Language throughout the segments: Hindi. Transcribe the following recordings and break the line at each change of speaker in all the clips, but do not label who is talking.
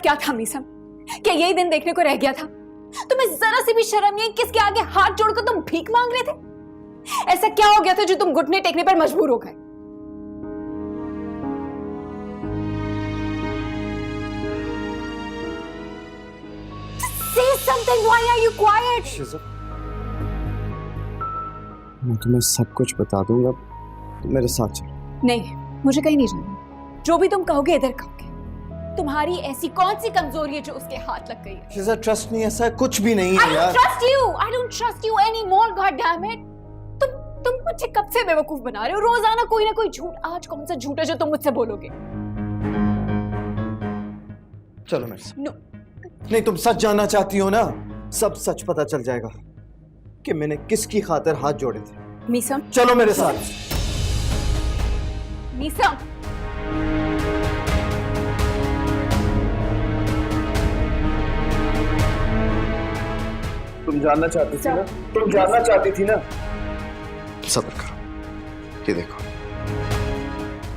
क्या था मीसम? क्या यही दिन देखने को रह गया था? तुम्हें जरा सी भी शर्म नहीं है? किसके आगे हाथ जोड़कर तुम भीख मांग रहे थे? ऐसा क्या हो गया था जो तुम घुटने टेकने पर मजबूर हो गए? Say something. Why are you quiet?
मैं तुम्हें सब कुछ बता दूंगा, तुम मेरे साथ चलो।
नहीं, मुझे कहीं नहीं जाना। जो भी तुम कहोगे इधर कहोगे। तुम्हारी ऐसी कौन सी कमजोरी है जो उसके हाथ लग गई है?
शिजा, ट्रस्ट नहीं, ऐसा कुछ भी नहीं है यार।
I don't trust you anymore, God damn it. तुम मुझे कब से बेवकूफ बना रहे हो? रोजाना कोई ना कोई झूठ। आज कौन सा झूठ है जो तुम मुझसे बोलोगे?
चलो मेरे साथ।
No.
नहीं, तुम सच जानना चाहती हो ना? सब सच पता चल जाएगा कि मैंने किसकी खातिर हाथ जोड़े थे।
मीसम,
चलो मेरे साथ।
मीसम,
तुम जानना चाहती थी ना? तुम जानना चाहती थी ना? सब्र करो, ये देखो,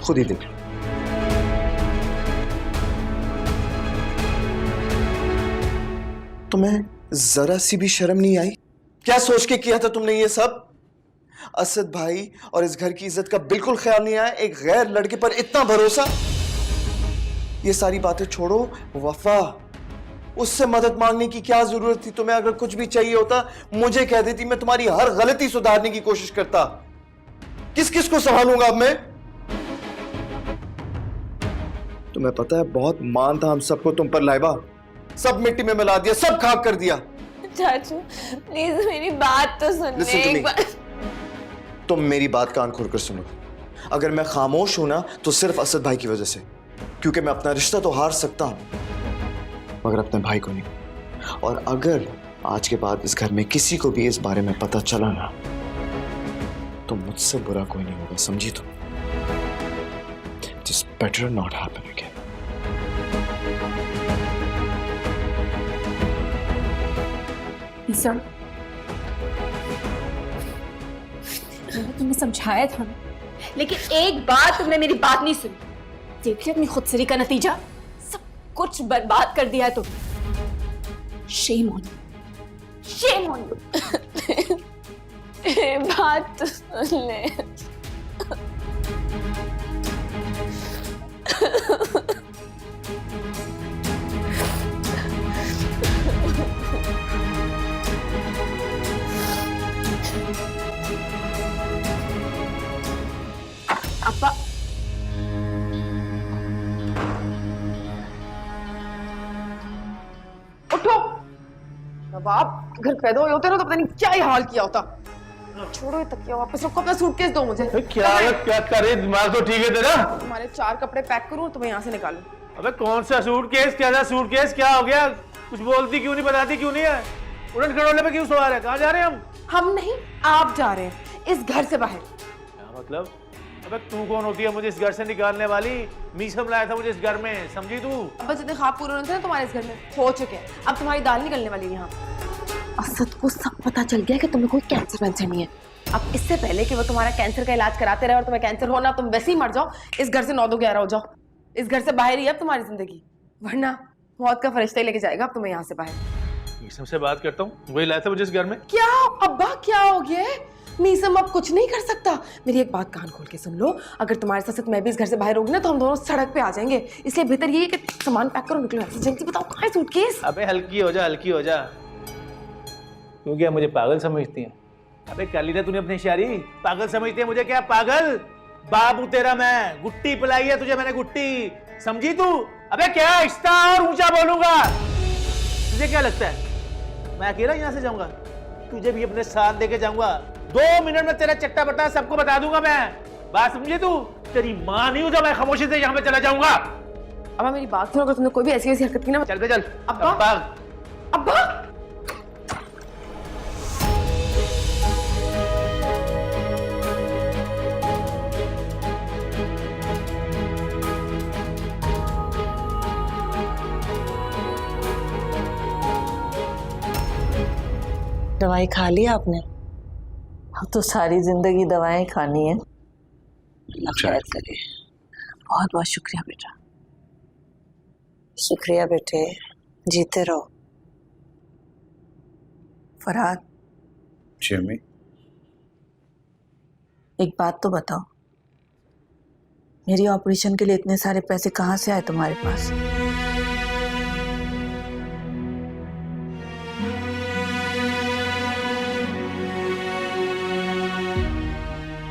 खुद ही देख लो। तुम्हें जरा सी भी शर्म नहीं आई? क्या सोच के किया था तुमने ये सब? असद भाई और इस घर की इज्जत का बिल्कुल ख्याल नहीं आया? एक गैर लड़के पर इतना भरोसा? ये सारी बातें छोड़ो, वफा, उससे मदद मांगने की क्या जरूरत थी तुम्हें? अगर कुछ भी चाहिए होता मुझे कह देती, मैं तुम्हारी हर गलती सुधारने की कोशिश करता। किस किस को संभालूंगा अब मैं? तुम्हें पता है बहुत मान था हम सबको तुम पर लाइबा। सब मिट्टी में मिला दिया, सब खाक कर दिया।
चाचू प्लीज मेरी बात तो सुन ले एक बार।
तुम मेरी बात कान खोल कर सुनो। अगर मैं खामोश हूं ना तो सिर्फ असद भाई की वजह से, क्योंकि मैं अपना रिश्ता तो हार सकता हूं मगर अपने भाई को नहीं। और अगर आज के बाद इस घर में किसी को भी इस बारे में पता चला ना तो मुझसे बुरा कोई नहीं होगा, समझी तुम? Just better not happen again.
Meesam, मैंने तुम्हें समझाया था ना, लेकिन एक बार तुमने मेरी बात नहीं सुनी। देखिए अपनी खुदसरी का नतीजा, सब कुछ बर्बाद कर दिया है तुमने। Shame on you. Shame on you.
बात तो सुन ले।
अब्बा,
उठो। अब आप घर पैदा हुए होते ना तो पता नहीं क्या ही हाल किया होता। छोड़ो ये तकिया, वापस रखो। अपना सूटकेस दो मुझे।
क्या करे? दिमाग तो ठीक है तेरा?
तुम्हारे 4 कपड़े पैक करूं तो मैं यहाँ से निकालूं।
अबे कौन सा सूटकेस? क्या था सूटकेस? क्या हो गया? कुछ बोलती क्यों नहीं, बताती क्यों नहीं है? उड़न खड़ोले पे क्यों सवार है? कहाँ जा रहे हैं
हम नहीं, आप जा रहे हैं इस घर से बाहर।
क्या मतलब? अबे तू कौन होती है मुझे इस घर से निकालने वाली? मीसम लाया था मुझे इस घर में, समझी तू?
अब जितने ख्वाब पूरे होने थे ना तुम्हारे इस घर में हो चुके हैं। अब तुम्हारी दाल निकलने वाली है यहाँ। असद को सब पता चल गया कि तुम्हें कोई कैंसर वैंसर नहीं है। अब इससे पहले कि वो तुम्हारा कैंसर का इलाज कराते रहे और तुम्हें कैंसर हो ना, तुम वैसे ही मर जाओ। इस घर से 9-2-11 हो जाओ। इस घर से बाहर ही अब तुम्हारी जिंदगी, वरना मौत का फरिश्ता ही लेके जाएगा अब तुम्हें यहाँ से बाहर।
मीसम से बात करता हूँ, वही लाया था मुझे इस घर में।
क्या अब्बा, क्या हो गया? मीसम अब कुछ नहीं कर सकता। मेरी एक बात कान खोल के सुन लो, अगर तुम्हारे साथ मैं भी इस घर से बाहर होगी ना तो हम दोनों सड़क पे आ जाएंगे। इसलिए बेहतर ये है कि सामान पैक करो, निकलो यहाँ से जल्दी। बताओ कहाँ है सूटकेस?
अबे हल्की हो जा, हल्की हो जा। तू क्या मुझे पागल समझती है? अबे कर ली ना तूने अपनी शायरी। पागल समझती है मुझे? क्या पागल बाबू तेरा मैं, गुट्टी पिलाई है तुझे मैंने, गुट्टी, समझी तू? अबे क्या आहिस्ता और ऊंचा बोलूंगा? तुझे क्या लगता है मैं अकेला यहाँ से जाऊंगा? तुझे भी अपने साथ लेके जाऊंगा। 2 मिनट में तेरा चट्टा बट्टा सबको बता दूंगा मैं। बात समझी तू? तेरी मां नहीं हूं जो मैं खामोशी से यहाँ पे चला जाऊंगा।
अब्बा मेरी बात सुनो, अगर तुमने कोई भी ऐसी वैसी हरकत की ना।
चल बे चल।
अब्बा, अब्बा
दवाई खा ली आपने? अब तो सारी जिंदगी दवाएं खानी है। खैर करिए। बहुत बहुत शुक्रिया बेटा। शुक्रिया बेटे, जीते रहो। फरहाद,
जी अम्मी।
एक बात तो बताओ, मेरी ऑपरेशन के लिए इतने सारे पैसे कहाँ से आए तुम्हारे पास?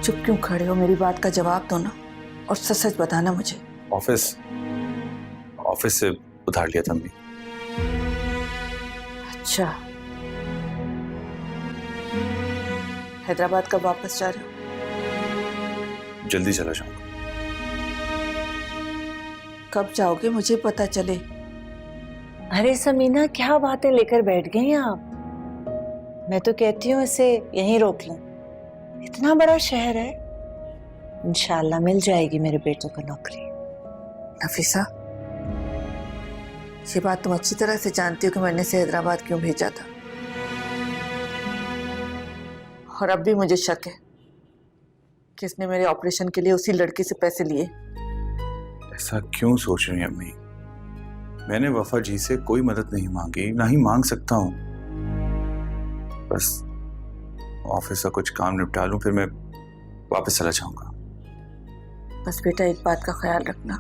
चुप क्यों खड़े हो? मेरी बात का जवाब दो ना, और सच सच बताना मुझे।
ऑफिस से उधार लिया था अम्मी।
अच्छा, हैदराबाद कब वापस जा रहे हो?
जल्दी चला जाऊंगा।
कब जाओगे मुझे पता चले। अरे समीना, क्या बातें लेकर बैठ गई हैं आप? मैं तो कहती हूँ इसे यहीं रोक लें, इतना बड़ा शहर है, इंशाल्लाह मिल जाएगी मेरे बेटे को नौकरी। नफीसा, ये बात तुम अच्छी तरह से जानती हो कि मैंने इसे हैदराबाद क्यों भेजा था, और अब भी मुझे शक है कि इसने मेरे ऑपरेशन के लिए उसी लड़के से पैसे लिए।
ऐसा क्यों सोच रही हैं अम्मी? मैंने वफा जी से कोई मदद नहीं मांगी, ना ही मांग सकता हूँ। बस ऑफिस का कुछ काम निपटा लूं, फिर मैं वापस चला जाऊंगा।
बस बेटा एक बात का ख्याल रखना,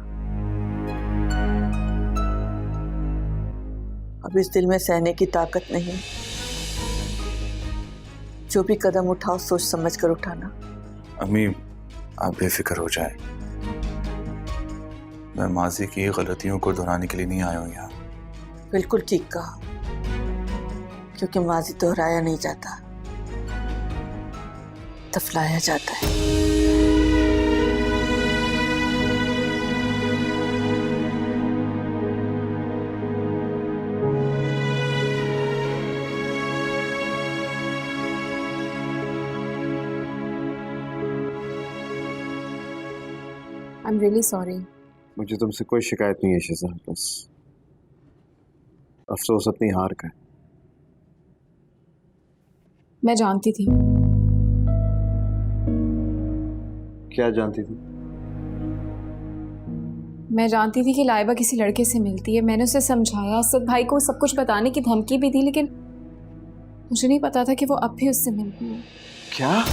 अब इस दिल में सहने की ताकत नहीं। जो भी कदम उठाओ सोच समझ कर उठाना।
अम्मी आप बेफिक्र हो जाए, मैं माजी की गलतियों को दोहराने के लिए नहीं आया हूँ यहाँ।
बिल्कुल ठीक कहा, क्योंकि माजी दोहराया नहीं जाता, दफनाया जाता है।
I am really sorry.
मुझे तुमसे कोई शिकायत नहीं है शिजा, बस अफसोस अपनी हार का है।
मैं जानती थी।
क्या जानती थी?
मैं जानती थी कि लाइबा किसी लड़के से मिलती है। मैंने उसे समझाया, असद भाई को सब कुछ बताने की धमकी भी दी, लेकिन मुझे नहीं पता था कि वो अब भी उससे मिलती है।
क्या?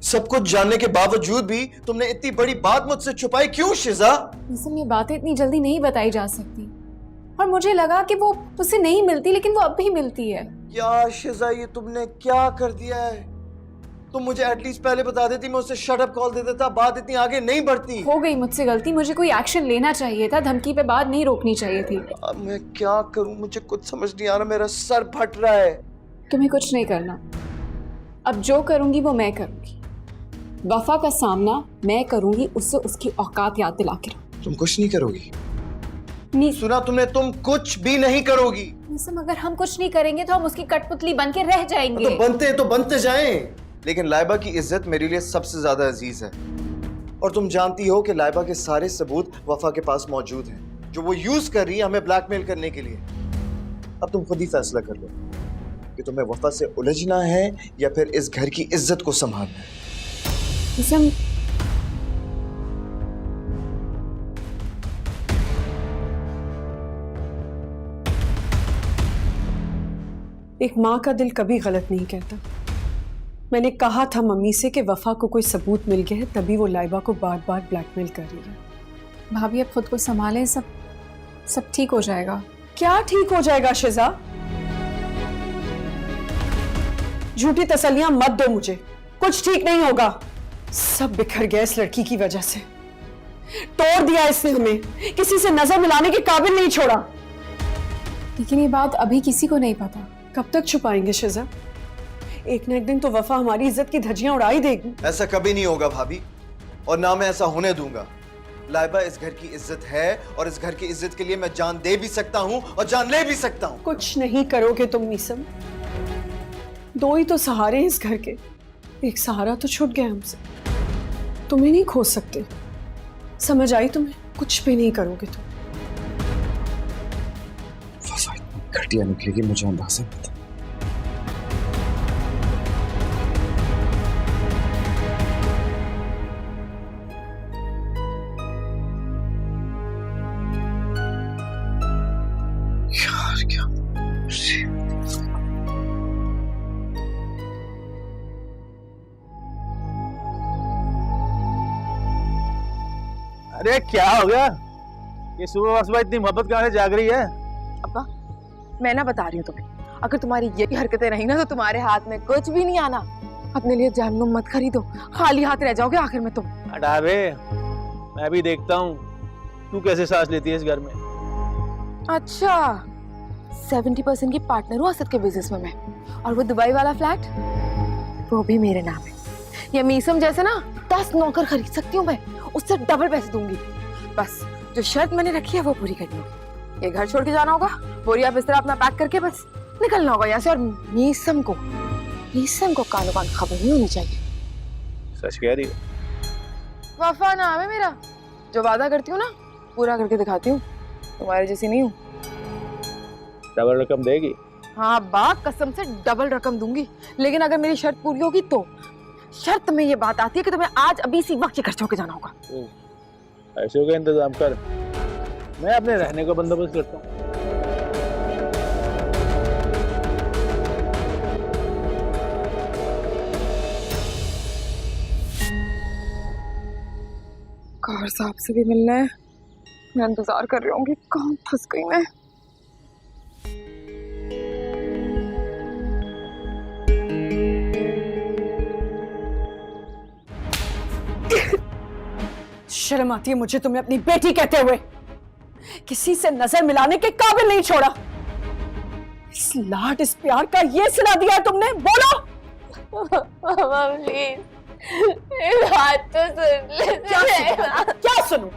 सब कुछ जानने के बावजूद भी तुमने इतनी बड़ी बात मुझसे छुपाई क्यों शिजा?
निसम, ये बातें इतनी जल्दी नहीं बताई जा सकती, और मुझे लगा कि वो उससे नहीं मिलती, लेकिन वो अब भी मिलती है।
यार शिजा, ये तुमने क्या कर दिया है? तुम मुझे एटलीस्ट पहले बता देती, मैं उसे शट अप कॉल दे देता, बात इतनी आगे नहीं बढ़ती।
हो गई मुझसे गलती, मुझे कोई एक्शन लेना चाहिए था, धमकी पे बात नहीं रोकनी चाहिए थी।
अब मैं क्या करूं? मुझे कुछ समझ नहीं आ रहा, मेरा सर फट रहा है।
तुम्हें कुछ नहीं करना, अब जो करूंगी वो मैं करूंगी। वफा का सामना मैं करूंगी, उससे उसकी औकात याद दिला के रखूंगी।
तुम कुछ नहीं करोगी?
नहीं
सुना तुमने, तुम कुछ भी नहीं करोगी।
निसम, अगर हम कुछ नहीं करेंगे तो हम उसकी कठपुतली बन के रह जाएंगे।
तो बनते जाएं, लेकिन लाइबा की इज्जत मेरे लिए सबसे ज्यादा अजीज है, और तुम जानती हो कि लाइबा के सारे सबूत वफा के पास मौजूद हैं, जो वो यूज कर रही है हमें ब्लैकमेल करने के लिए। अब तुम खुद ही फैसला कर लो कि तुम्हें वफा से उलझना है या फिर इस घर की इज्जत को संभालना है।
निसम,
एक माँ का दिल कभी गलत नहीं कहता। मैंने कहा था मम्मी से कि वफा को कोई सबूत मिल गया है, तभी वो लाइबा को बार बार ब्लैकमेल कर रही है।
भाभी अब खुद को संभालें, सब ठीक हो जाएगा।
क्या ठीक हो जाएगा शिजा? झूठी तसल्लियां मत दो मुझे, कुछ ठीक नहीं होगा। सब बिखर गया इस लड़की की वजह से। तोड़ दिया इसने हमें, किसी से नजर मिलाने के काबिल नहीं छोड़ा।
लेकिन ये बात अभी किसी को नहीं पता।
कब तक छुपाएंगे शिजा? एक न एक दिन तो वफा हमारी इज्जत की धज्जियां उड़ा ही देगी।
ऐसा कभी नहीं होगा भाभी, और ना मैं ऐसा होने दूंगा। लाइबा इस घर की इज्जत है, और इस घर की इज्जत के लिए मैं जान दे भी सकता हूं और जान ले भी सकता हूं।
कुछ नहीं करोगे तुम नीसम। दो ही तो सहारे हैं इस घर के, एक सहारा तो छूट गया हमसे। तुम्हें नहीं खो सकते, समझ आई तुम्हें? कुछ भी नहीं करोगे तुम।
घटिया निकलेगी, मुझे अंदाजा नहीं था।
अरे क्या हो गया? ये सुबह सुबह इतनी मोहब्बत कहाँ से जाग रही है?
अब्बा, मैं ना बता रही हूँ तुम्हें, अगर तुम्हारी ये हरकतें रही ना तो तुम्हारे हाथ में कुछ भी नहीं आना। अपने लिए जहन्नुम मत खरीदो, खाली हाथ रह जाओगे आखिर में तुम।
हटा बे, मैं भी देखता हूँ तू कैसे सांस लेती है इस घर में।
अच्छा, 70% की पार्टनर हूँ असद के बिजनेस में मैं, और वो दुबई वाला फ्लैट वो भी मेरे नाम है। ये मीसम जैसे ना 10 नौकर खरीद सकती हूँ मैं, उससे डबल पैसे दूंगी। बस जो शर्त मैंने रखी है वो पूरी करनी होगी। ये घर छोड़ के जाना होगा, बोरिया बिस्तर अपना पैक करके बस निकलना होगा यहाँ से। और मीसम को कानो कान खबर नहीं होनी चाहिए।
सच कह रही है?
वफा नाम है मेरा, जो वादा करती हूँ ना पूरा करके दिखाती हूँ। तुम्हारे जैसी नहीं हूँ।
डबल रकम देगी?
हाँ बा, कसम से डबल रकम दूंगी, लेकिन अगर मेरी शर्त पूरी होगी तो। शर्त में ये बात आती है कि तुम्हें आज अभी इसी वक्त घर छोड़ के जाना होगा।
ऐसे का इंतजाम कर, मैं अपने रहने का बंदोबस्त करता हूँ।
कार साहब से भी मिलना है, मैं इंतजार कर रही हूँ। कहाँ फंस गई मैं।
शर्म आती है मुझे तुम्हें अपनी बेटी कहते हुए। किसी से नजर मिलाने के काबिल नहीं छोड़ा। इस लाड इस प्यार का ये सिला दिया है तुमने। बोलो।
मामा प्लीज, मेरी बात तो सुन ले।
क्या सुनूं?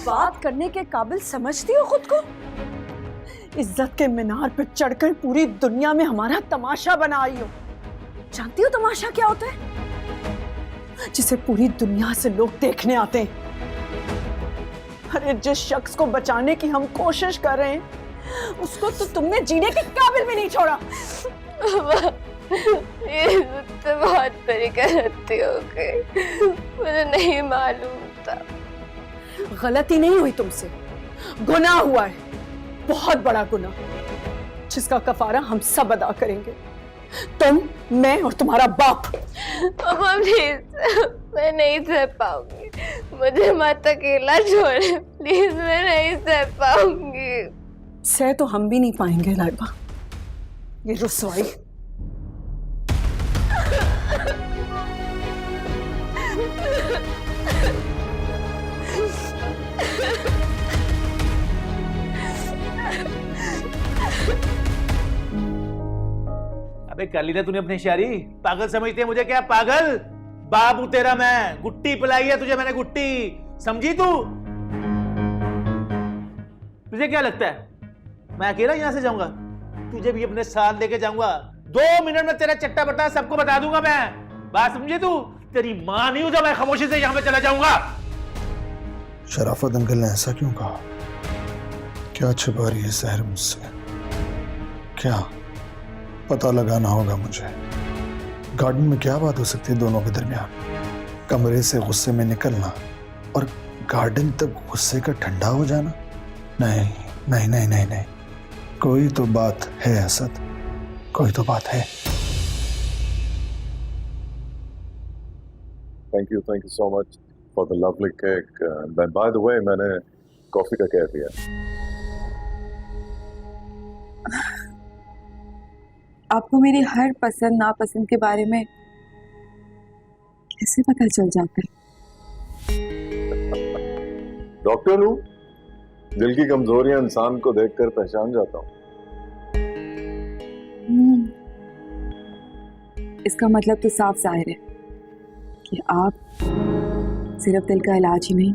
बात करने के काबिल समझती हो खुद को? इज्जत के मीनार पर चढ़कर पूरी दुनिया में हमारा तमाशा बना आई हो। जानती हो तमाशा क्या होता है? जिसे पूरी दुनिया से लोग देखने आते हैं। अरे जिस शख्स को बचाने की हम कोशिश कर रहे हैं उसको तो तुमने जीने के काबिल भी नहीं छोड़ा।
ये मुझसे बहुत बड़ी गलती हो गई, मुझे नहीं मालूम था।
गलती नहीं हुई तुमसे, गुनाह हुआ है, बहुत बड़ा गुनाह, जिसका कफारा हम सब अदा करेंगे। तुम, मैं और तुम्हारा बाप।
मामा प्लीज, मैं नहीं सह पाऊंगी, मुझे मत अकेला छोड़े प्लीज, मैं नहीं सह पाऊंगी।
सह तो हम भी नहीं पाएंगे लाइबा, ये रुसवाई।
अबे कर ली ना तूने अपनी शायरी? पागल समझती है मुझे क्या? पागल बाबू तेरा मैं, गुट्टी पिलाई है तुझे मैंने, गुट्टी, समझी तू? तुझे क्या लगता है मैं अकेला यहां से जाऊंगा? तुझे भी अपने साथ लेके जाऊंगा। 2 मिनट में तेरा चट्टा बट्टा सबको बता दूंगा मैं। बात समझी तू? तेरी मां नहीं हूं जो मैं खामोशी से यहां पे चला जाऊंगा।
शराफत अंकल ने ऐसा क्यों कहा? क्या छुपा रही है सहर मुझसे? क्या पता लगाना होगा मुझे। गार्डन में क्या बात हो सकती है दोनों के दरमियान? कमरे से गुस्से में निकलना और गार्डन तक गुस्से का ठंडा हो जाना? नहीं नहीं नहीं नहीं नहीं, कोई तो बात है असद, कोई तो बात है।
Thank you so much for the lovely cake. And by the way, मैंने कॉफी का कह दिया।
आपको मेरी हर पसंद नापसंद के बारे में कैसे पता चल जाता है?
डॉक्टर हूँ, दिल की कमजोरियां इंसान को देखकर पहचान जाता हूँ।
इसका मतलब तो साफ जाहिर है कि आप सिर्फ दिल का इलाज ही नहीं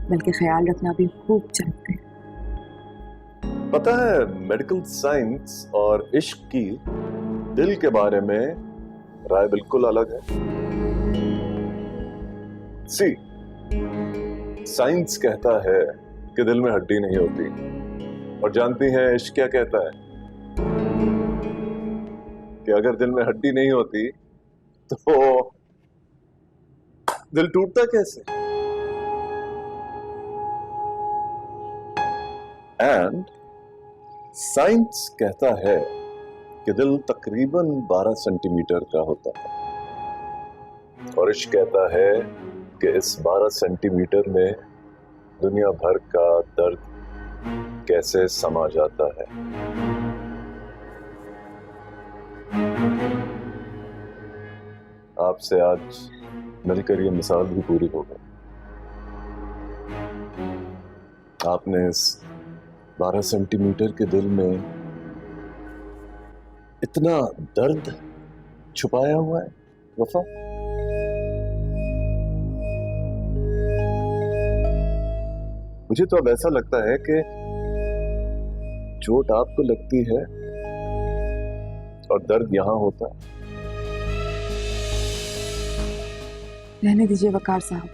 बल्कि ख्याल रखना भी खूब जानते हैं।
पता है, मेडिकल साइंस और इश्क की दिल के बारे में राय बिल्कुल अलग है। सी, साइंस कहता है कि दिल में हड्डी नहीं होती, और जानती हैं इश्क क्या कहता है? कि अगर दिल में हड्डी नहीं होती तो दिल टूटता कैसे? एंड साइंस कहता है कि दिल तकरीबन 12 सेंटीमीटर का होता है, और इश्क कहता है कि इस 12 सेंटीमीटर में दुनिया भर का दर्द कैसे समा जाता है। आपसे आज मिलकर ये मिसाल भी पूरी हो गई। आपने इस 12 सेंटीमीटर के दिल में इतना दर्द छुपाया हुआ है वफा। मुझे तो अब ऐसा लगता है कि चोट आपको लगती है और दर्द यहां होता है।
रहने दीजिए वकार साहब,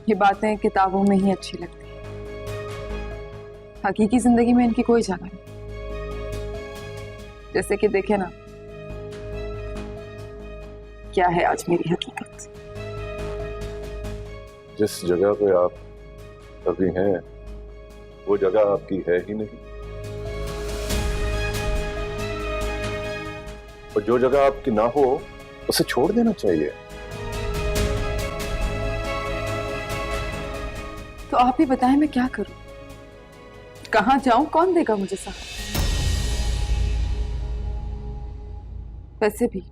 ये बातें किताबों में ही अच्छी लगती हैं, हकीकी जिंदगी में इनकी कोई जगह नहीं। जैसे कि देखे ना क्या है आज मेरी हकीकत।
जिस जगह पे आप अभी हैं वो जगह आपकी है ही नहीं, और जो जगह आपकी ना हो उसे छोड़ देना चाहिए।
तो आप ही बताएं मैं क्या करूं, कहां जाऊं, कौन देगा मुझे सहारा। वैसे भी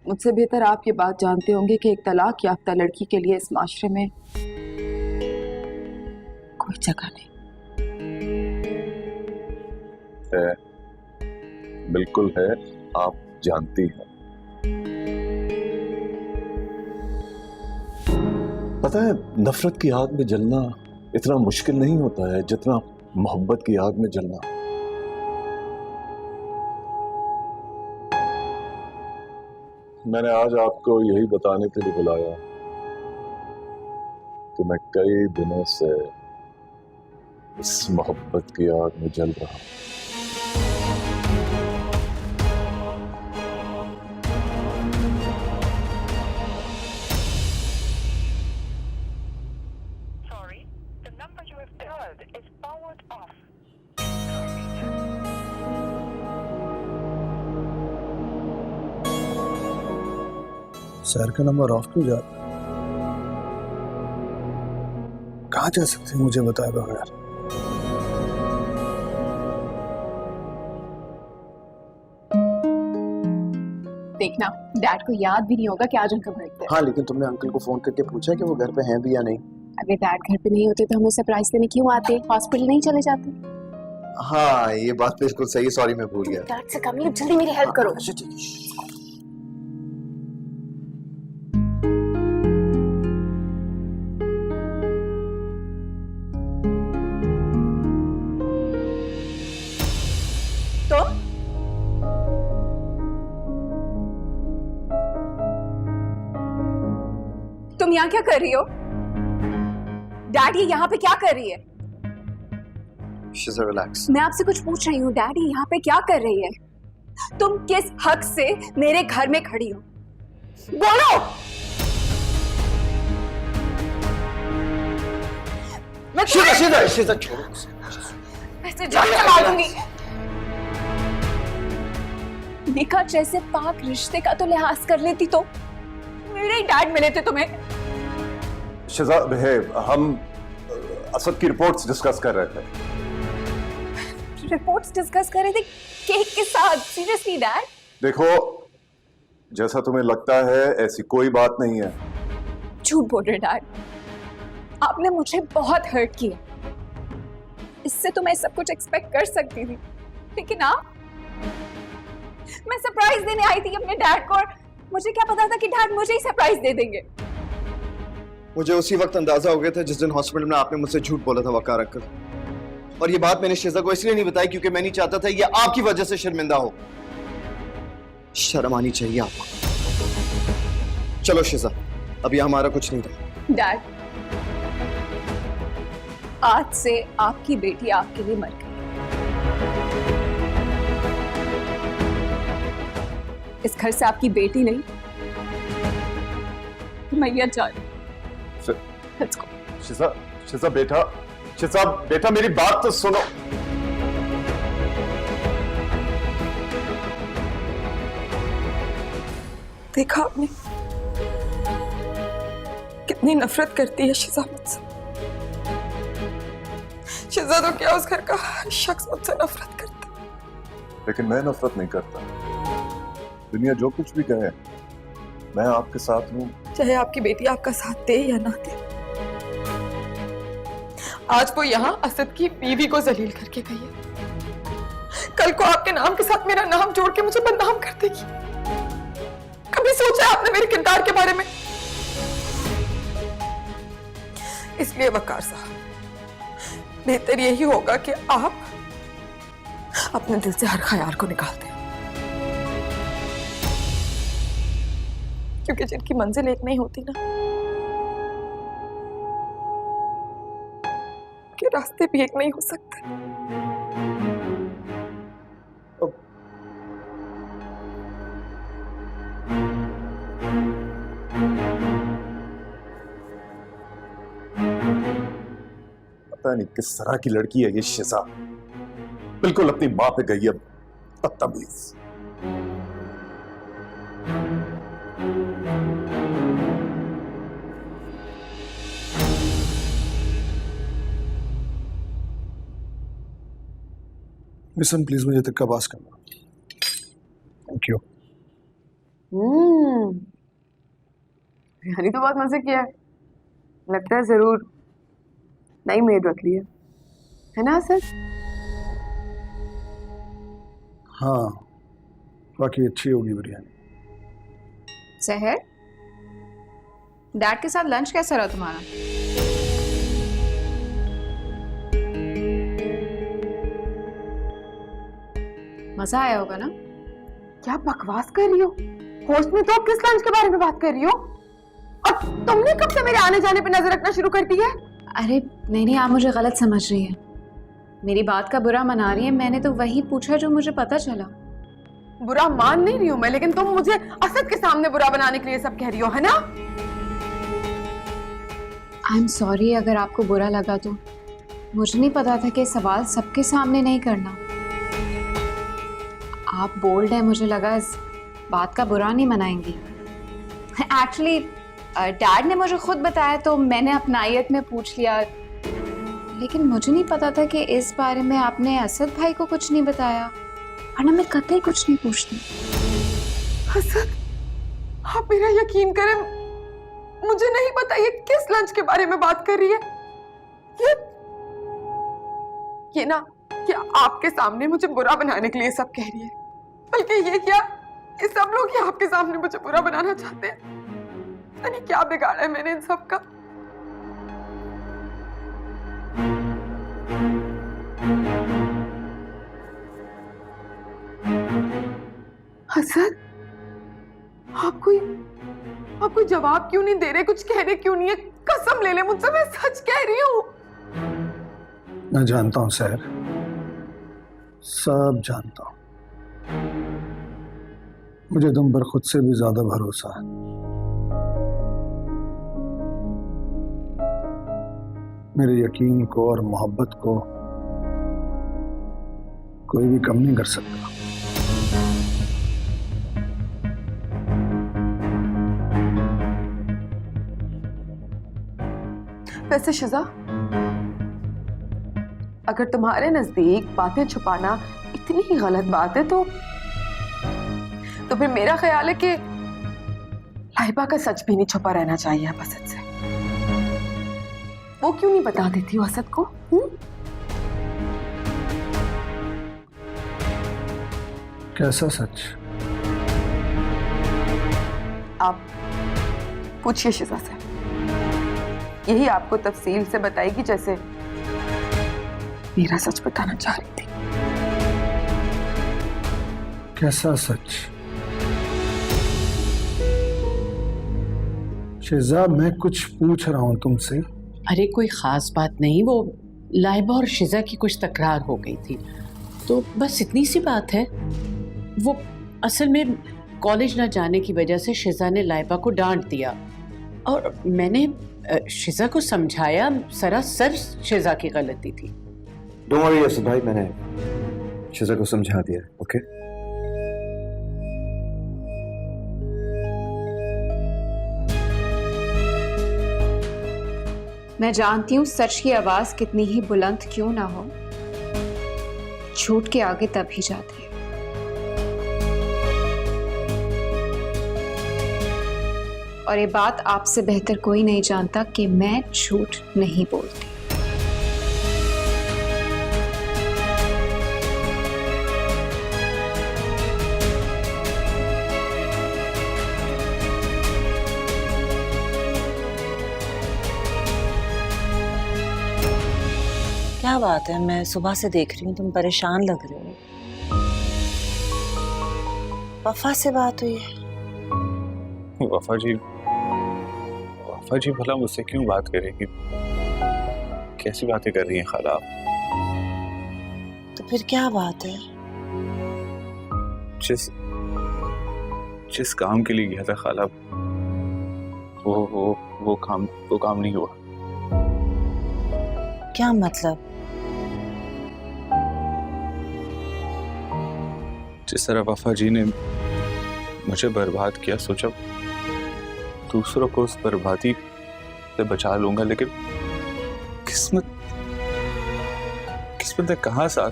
मुझसे बेहतर आप ये बात जानते होंगे कि एक तलाक याफ्ता लड़की के लिए इस माशरे में कोई जगह नहीं
है। बिल्कुल है, आप जानती हैं। पता है, नफरत की आग में जलना इतना मुश्किल नहीं होता है जितना मोहब्बत की आग में जलना। मैंने आज आपको यही बताने के लिए बुलाया कि मैं कई दिनों से इस मोहब्बत की आग में जल रहा हूं।
सर का नंबर ऑफ क्यों जाता? कहाँ जा सकते हैं मुझे बताए बगैर?
देखना, डैड को याद भी नहीं होगा कि आज उनका बर्थडे है।
हाँ, लेकिन तुमने अंकल को फोन करके पूछा कि वो घर पे हैं भी या नहीं?
अगर डैड घर पे नहीं होते तो हमें सरप्राइज देने क्यों आते? हॉस्पिटल नहीं चले जाते?
हाँ, ये बात बिल्कुल सही। सॉरी, मैं भूल गया।
डैड से कम नहीं, जल्दी मेरी हेल्प करो।
अच्छा, ठीक है।
तुम यहाँ क्या कर रही हो? डैडी यहाँ पे क्या कर रही है?
शिज़ा, रिलैक्स।
मैं आपसे कुछ पूछ रही हूँ, डैडी यहाँ पे क्या कर रही है? तुम किस हक से मेरे घर में खड़ी हो? बोलो।
शिज़ा, छोड़ो।
ऐसे जान से मार दूंगी। निकाह जैसे पाक रिश्ते का तो लिहाज कर लेती तो मेरे ही डैड मिले थे तुम्हें।
शिज़ा, हम असद की रिपोर्ट्स डिस्कस कर रहे थे।
रिपोर्ट्स डिस्कस कर रहे थे केक के साथ? Seriously dad?
देखो, जैसा तुम्हें लगता है ऐसी कोई बात नहीं है।
झूठ बोल रहे डैड, आपने मुझे बहुत हर्ट किया। इससे तो मैं सब कुछ एक्सपेक्ट कर सकती थी, लेकिन आप, मैं सरप्राइज देने आई थी अपने डैड को और मुझे क्या पता था कि डैड मुझे ही सरप्राइज दे देंगे।
मुझे उसी वक्त अंदाजा हो गया था जिस दिन हॉस्पिटल में आपने मुझसे झूठ बोला था वकार अंकल। और ये बात मैंने शिज़ा को इसलिए नहीं बताई क्योंकि मैं नहीं चाहता था ये आपकी वजह से शर्मिंदा हो। शर्म आनी चाहिए आपको। चलो शिज़ा, अब ये हमारा कुछ नहीं था।
डैड, आज से आपकी बेटी आपके लिए मर गई। इस घर से आपकी बेटी नहीं, मैया जा रही। Let's go.
शिज़ा बेटा मेरी बात तो सुनो।
देखा आपने, कितनी नफरत करती है शिजा मुझसे। शिजा तो क्या, उस घर का हर शख्स मुझसे नफरत करता है।
लेकिन मैं नफरत नहीं करता। दुनिया जो कुछ भी कहे, मैं आपके साथ हूँ।
चाहे आपकी बेटी आपका साथ दे या ना दे। आज वो यहाँ असद की बीवी को जलील करके गई है, कल को आपके नाम के साथ मेरा नाम जोड़ के मुझे बदनाम कर देगी। कभी सोचा है आपने मेरे किरदार के बारे में? इसलिए वकार साहब, बेहतर यही होगा कि आप अपने दिल से हर ख्याल को निकाल दें, क्योंकि जिनकी मंजिल एक नहीं होती ना, के रास्ते भी एक नहीं हो सकते।
पता नहीं किस तरह की लड़की है ये शिजा, बिल्कुल अपनी माँ पे गई है, बदतमीज।
मिशन प्लीज मुझे तक का पास करना। Thank you.
बिरयानी तो बहुत मजे किया है, लगता है जरूर नई मेड रख ली है ना सर?
हाँ, बाकी अच्छी होगी बिरयानी।
सहर, डैड के साथ लंच कैसा रहा तुम्हारा? मजा आया होगा ना?
क्या बकवास कर रही हो? होश में तो आप किस लंच के बारे में बात कर रही हो? और तुमने कब से मेरे आने जाने पे नजर रखना शुरू कर दी है?
अरे नहीं, आप मुझे गलत समझ रही हैं। मेरी बात का बुरा मना रही है। मैंने तो वही पूछा जो मुझे पता चला।
बुरा मान नहीं रही हूँ मैं, लेकिन तुम मुझे असद के सामने बुरा बनाने के लिए सब कह रही हो, है ना?
आई एम सॉरी अगर आपको बुरा लगा तो। मुझे नहीं पता था कि सवाल सबके सामने नहीं करना। आप बोल्ड हैं, मुझे लगा इस बात का बुरा नहीं मनाएंगी। एक्चुअली डैड ने मुझे खुद बताया तो मैंने अपनायत में पूछ लिया, लेकिन मुझे नहीं पता था कि इस बारे में आपने असद भाई को कुछ नहीं बताया, वरना मैं कतई कुछ नहीं पूछती।
असद, आप मेरा यकीन करें, मुझे नहीं पता ये किस लंच के बारे में बात कर रही है। ये ना कि आपके सामने मुझे बुरा बनाने के लिए सब कह रही है, बल्कि ये क्या, ये सब लोग ही आपके सामने मुझे बुरा बनाना चाहते हैं। नहीं, क्या बिगाड़ा है मैंने इन सब का? असद, आप कोई जवाब क्यों नहीं दे रहे? कुछ कह रहे क्यों नहीं है? कसम ले ले मुझसे, मैं सच कह रही हूँ।
मैं जानता हूँ सर, सब जानता हूँ। मुझे तुम पर खुद से भी ज्यादा भरोसा है। मेरे यकीन को और मोहब्बत को कोई भी कम नहीं कर सकता।
वैसे शिजा, अगर तुम्हारे नजदीक बातें छुपाना इतनी ही गलत बात है तो फिर मेरा ख्याल है कि लाइबा का सच भी नहीं छुपा रहना चाहिए अब असद से। वो क्यों नहीं बता देती हो असद को?
कैसा सच?
आप पूछिए शिजा से, यही आपको तफसील से बताएगी जैसे मेरा सच बताना चाह रही थी।
कैसा सच? शिजा, मैं कुछ पूछ रहा हूं तुमसे।
अरे कोई ख़ास बात नहीं, वो लाइबा और शिजा की कुछ तकरार हो गई थी, तो बस इतनी सी बात है। वो असल में कॉलेज ना जाने की वजह से शिजा ने लाइबा को डांट दिया और मैंने शिजा को समझाया, सरासर शिजा की गलती थी।
डोंट वरी असद भाई, मैंने शिजा को समझा दिया। ओके
मैं जानती हूँ सच की आवाज कितनी ही बुलंद क्यों ना हो, झूठ के आगे तभी जाती है। और ये बात आपसे बेहतर कोई नहीं जानता कि मैं झूठ नहीं बोलती।
क्या बात है, मैं सुबह से देख रही हूँ तुम परेशान लग रहे हो। वफा से बात हुई है?
वफा जी भला मुझसे क्यों बात करेगी? कैसी बातें कर रही हैं खाला आप?
तो फिर क्या बात है?
जिस काम के लिए गया था खाला, वो काम नहीं हुआ।
क्या मतलब?
जिस तरह वफा जी ने मुझे बर्बाद किया, सोचा दूसरों को उस बर्बादी से बचा लूंगा, लेकिन किस्मत ने कहां साथ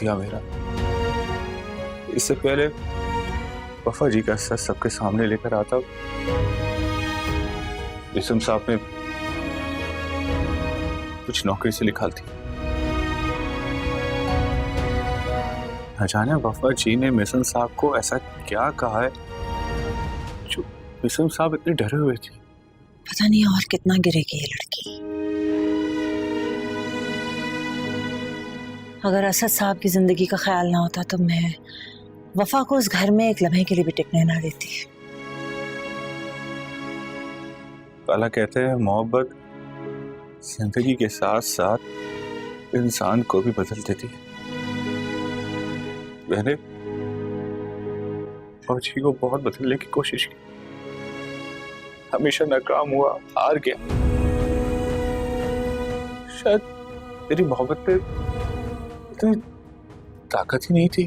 दिया मेरा। इससे पहले वफा जी का सच सबके सामने लेकर आता, जिसम साहब ने कुछ नौकरी से निकालती। न जाने वफा जी ने मिशन साहब को ऐसा क्या कहा है जो मिशन साहब इतने डरे हुए थे।
पता नहीं और कितना गिरेगी ये लड़की। अगर असद साहब की जिंदगी का ख्याल ना होता तो मैं वफा को उस घर में एक लम्हे के लिए भी टिकने ना देती।
वाला कहते हैं मोहब्बत जिंदगी के साथ साथ इंसान को भी बदल देती है। मैंने फौजी को बहुत बदलने की कोशिश की, हमेशा नाकाम हुआ, हार गया। शायद मेरी मोहब्बत में इतनी ताकत ही नहीं थी।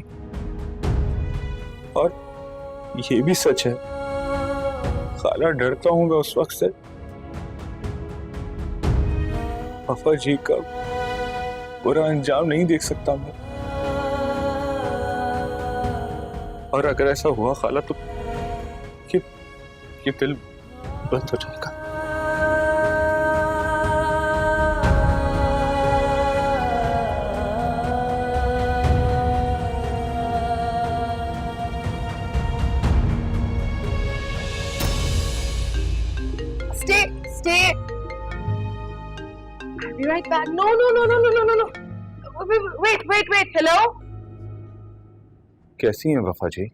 और ये भी सच है खाला, डरता हूं मैं उस वक्त से। वफा जी का बुरा अंजाम नहीं देख सकता मैं, और अगर ऐसा हुआ खाला तो ये दिल बंद हो जाएगा।
Stay. I'll be right back. No. Wait. Hello?
कैसी हैं वफा जी?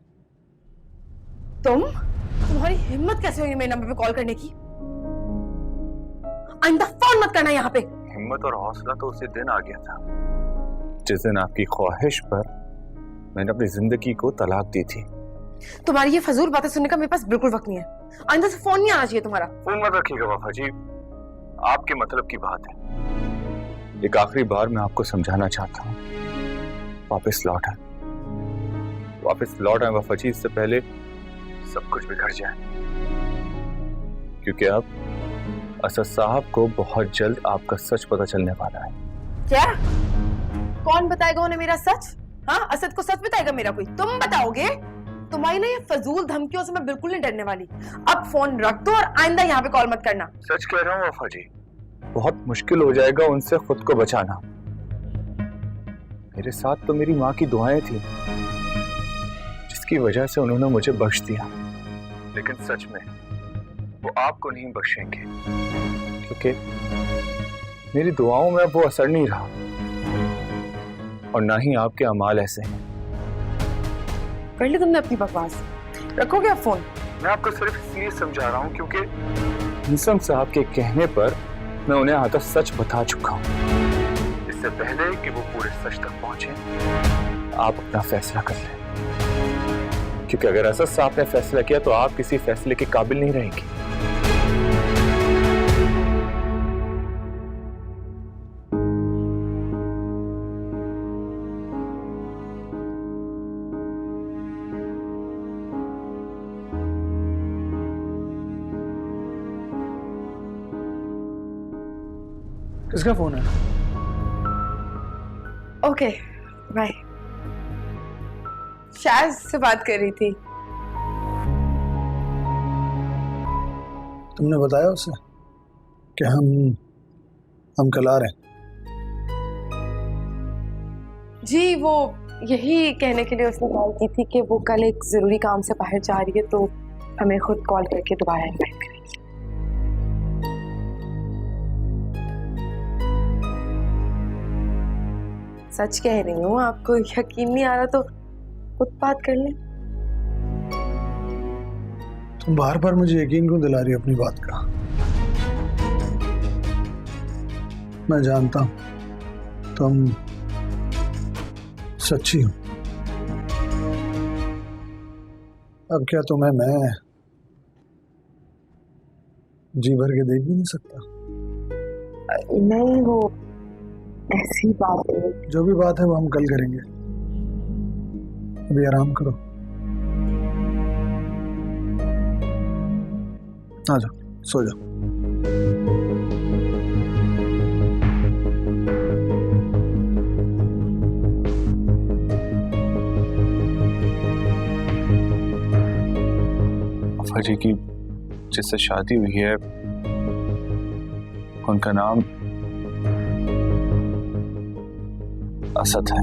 तुम्हारी हिम्मत कैसे हुई मेरे नंबर पे कॉल करने की? आइंदा फोन मत करना यहाँ पे।
हिम्मत और हौसला तो उसी दिन आ गया था जिस दिन आपकी ख्वाहिश पर मैंने अपनी जिंदगी को तलाक दी थी।
तुम्हारी ये फजूल बातें सुनने का मेरे पास बिल्कुल वक्त नहीं है। आइंदा से फोन नहीं आना चाहिए तुम्हारा।
फोन मत रखिएगा वफा जी, आपके मतलब की बात है। एक आखिरी बार मैं आपको समझाना चाहता हूँ, वापस लौट आए वफा जी, इससे पहले सब कुछ बिगड़ जाए। क्योंकि अब असद साहब को बहुत जल्द आपका सच पता चलने वाला है।
क्या? कौन बताएगा उन्हें मेरा सच? हाँ, असद को सच बताएगा मेरा कोई? तुम बताओगे? तुम्हारी ना ये फजूल धमकियों से मैं बिल्कुल नहीं डरने वाली। अब फोन रख दो और आइंदा यहाँ पे कॉल मत करना।
सच कह रहा हूँ वफा जी, बहुत मुश्किल हो जाएगा उनसे खुद को बचाना। मेरे साथ तो मेरी माँ की दुआएं थी जिसकी वजह से उन्होंने मुझे बख्श दिया, लेकिन सच में वो आपको नहीं बख्शेंगे, क्योंकि मेरी दुआओं में अब वो असर नहीं रहा और ना ही आपके अमाल ऐसे हैं।
कर ली तुमने अपनी बकवास, रखोगे आप फोन?
मैं आपको सिर्फ इसलिए समझा रहा हूँ क्योंकि निसम साहब के कहने पर मैं उन्हें आधा सच बता चुका हूँ। इससे पहले कि वो पूरे सच तक पहुंचे, आप अपना फैसला कर लें, क्योंकि अगर असद साहब ने फैसला किया तो आप किसी फैसले के काबिल नहीं रहेंगे।
किसका फोन है?
Okay bye. शायद से बात कर रही थी।
तुमने बताया उसे कि हम कल आ रहे हैं?
जी वो यही कहने के लिए उसने कॉल की थी कि वो कल एक जरूरी काम से बाहर जा रही है, तो हमें खुद कॉल करके दोबारा इनवाइट करेंगे। सच कह रही हूँ, आपको यकीन नहीं आ रहा तो खुद बात कर लें।
तुम बार बार मुझे यकीन क्यों दिला रही हो अपनी बात का? मैं जानता हूं तुम सच्ची हो। अब क्या तुम्हें मैं जी भर के देख भी नहीं सकता?
नहीं, वो ऐसी बात है।
जो भी बात है वो हम कल करेंगे। अभी आराम करो, आ जाओ, सो जाओ।
वफा जी की जिससे शादी हुई है उनका नाम असद है।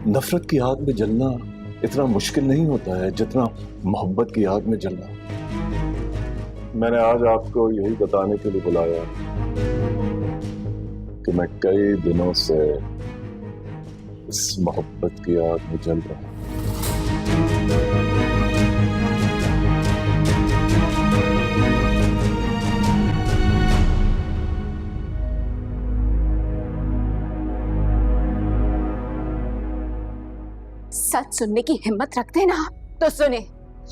नफरत की आग में जलना इतना मुश्किल नहीं होता है जितना मोहब्बत की आग में जलना। मैंने आज आपको यही बताने के लिए बुलाया कि मैं कई दिनों से इस मोहब्बत की आग में जल रहा हूं।
सच सुनने की हिम्मत रखते हैं ना आप, तो सुने।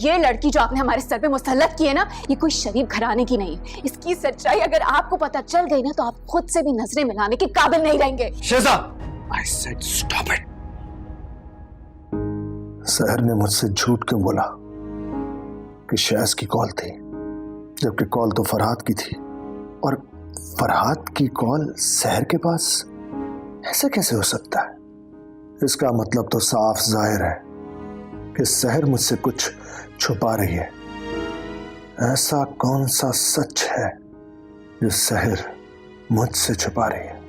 ये लड़की जो आपने हमारे सर पे मुसल्लत की है ना, ये कोई शरीफ घराने की नहीं है। इसकी सच्चाई अगर आपको पता चल गई ना, तो आप खुद से भी नजरें मिलाने के काबिल नहीं रहेंगे।
शेजा, I said stop it.
सहर ने मुझसे झूठ क्यों बोला कि शहज़ की कॉल थी, जबकि कॉल तो फरहाद की थी? और फरहाद की कॉल सहर के पास ऐसा कैसे हो सकता है? इसका मतलब तो साफ जाहिर है कि सहर मुझसे कुछ छुपा रही है। ऐसा कौन सा सच है जो सहर मुझसे छुपा रही है?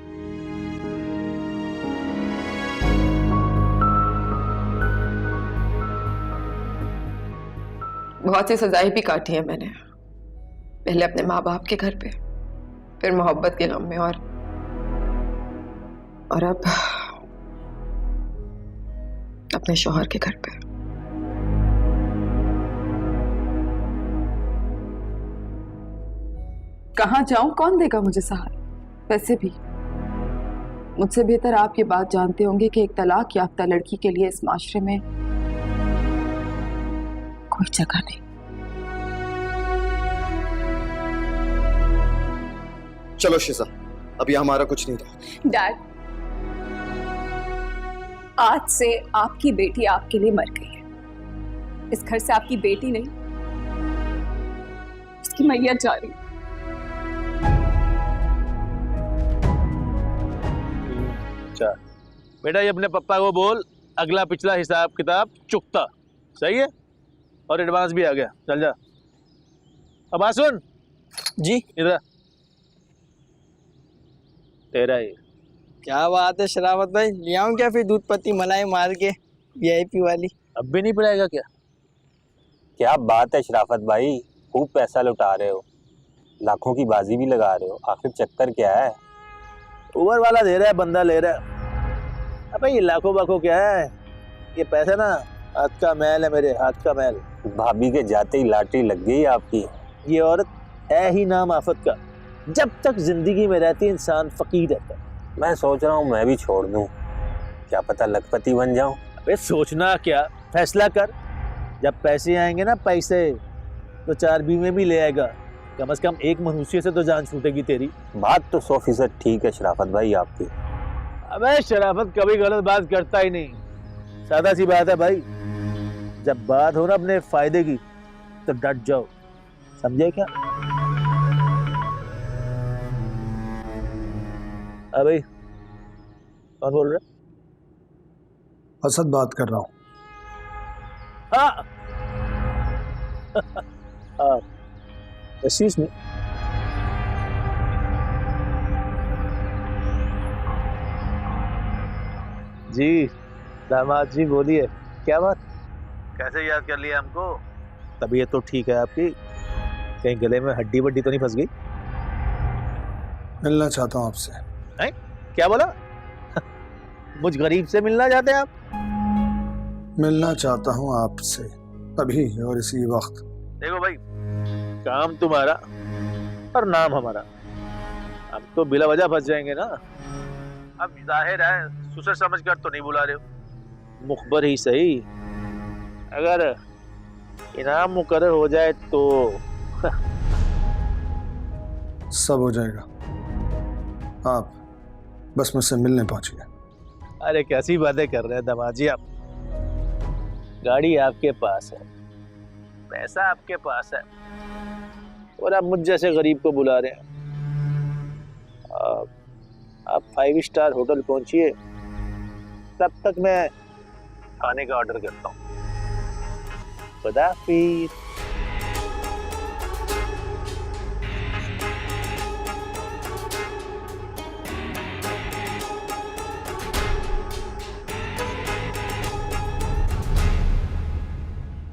बहुत सी सजाएं भी काटी है मैंने, पहले अपने माँ बाप के घर पे, फिर मोहब्बत के गम में, और अब अपने शौहर के घर पे। कहाँ जाऊं, कौन देगा मुझे सहारा? वैसे भी मुझसे बेहतर आप ये बात जानते होंगे कि एक तलाक याफ्ता लड़की के लिए इस माशरे में कोई जगह नहीं।
चलो शिजा, अभी हमारा कुछ नहीं रहा।
डैड, आज से आपकी बेटी आपके लिए मर गई है। इस घर से आपकी बेटी नहीं, उसकी मैयत जा रही है।
अच्छा बेटा, ये अपने पप्पा को बोल अगला पिछला हिसाब किताब चुकता, सही है? और एडवांस भी आ गया, चल जा। अब आ सुन
जी,
इधर तेरा ही।
क्या बात है शरावत भाई, ले आऊं क्या फिर दूध पत्ती मलाई मार के वीआईपी वाली?
अब भी नहीं पिलाएगा क्या?
क्या बात है शराफत भाई, खूब पैसा लुटा रहे हो, लाखों की बाजी भी लगा रहे हो, आखिर चक्कर क्या है?
ऊबर वाला दे रहा है, बंदा ले रहा है। अबे ये लाखों बाखों क्या है, ये पैसा ना हाथ का मैल है, मेरे हाथ का मैल।
भाभी के जाते ही लॉटरी लग गई आपकी।
ये औरत है ही नाम आफत का, जब तक जिंदगी में रहती इंसान फकीर रहता है।
मैं सोच रहा हूँ मैं भी छोड़ दूँ, क्या पता लखपति बन जाऊँ।
अबे सोचना क्या, फैसला कर। जब पैसे आएंगे ना पैसे, तो 4 बीवे भी ले आएगा, कम से कम एक मनुष्य से तो जान छूटेगी तेरी।
बात तो 100% ठीक है शराफत भाई आपकी।
अबे शराफत कभी गलत बात करता ही नहीं, सादा सी बात है भाई। जब बात हो ना अपने फायदे की तो डट जाओ, समझे क्या? अबे कौन बोल रहा है?
असद बात कर रहा हूँ।
हाँ हाँ, excuse me। जी दामाद जी बोलिए, क्या बात? कैसे याद कर लिया हमको? तबीयत तो ठीक है आपकी? कहीं गले में हड्डी वड्डी तो नहीं फंस गई?
मिलना चाहता हूँ आपसे।
हैं? क्या बोला? मुझ गरीब से मिलना चाहते हैं आप?
मिलना चाहता हूँ आपसे अभी और इसी वक्त।
देखो भाई, काम तुम्हारा और नाम हमारा, अब तो बिला वजह फंस जाएंगे ना। अब जाहिर है ससुर समझ कर तो नहीं बुला रहे हो, मुखबर ही सही। अगर इनाम मुकर्रर हो जाए तो
सब हो जाएगा, आप बस मुझसे मिलने पहुंचिए।
अरे कैसी बातें कर रहे हैं दामाद जी आप? गाड़ी आपके पास है, पैसा आपके पास है, और आप मुझ जैसे गरीब को बुला रहे हैं। आप 5 स्टार होटल पहुंचिए, तब तक मैं खाने का ऑर्डर करता हूँ। खुदा हाफिज़।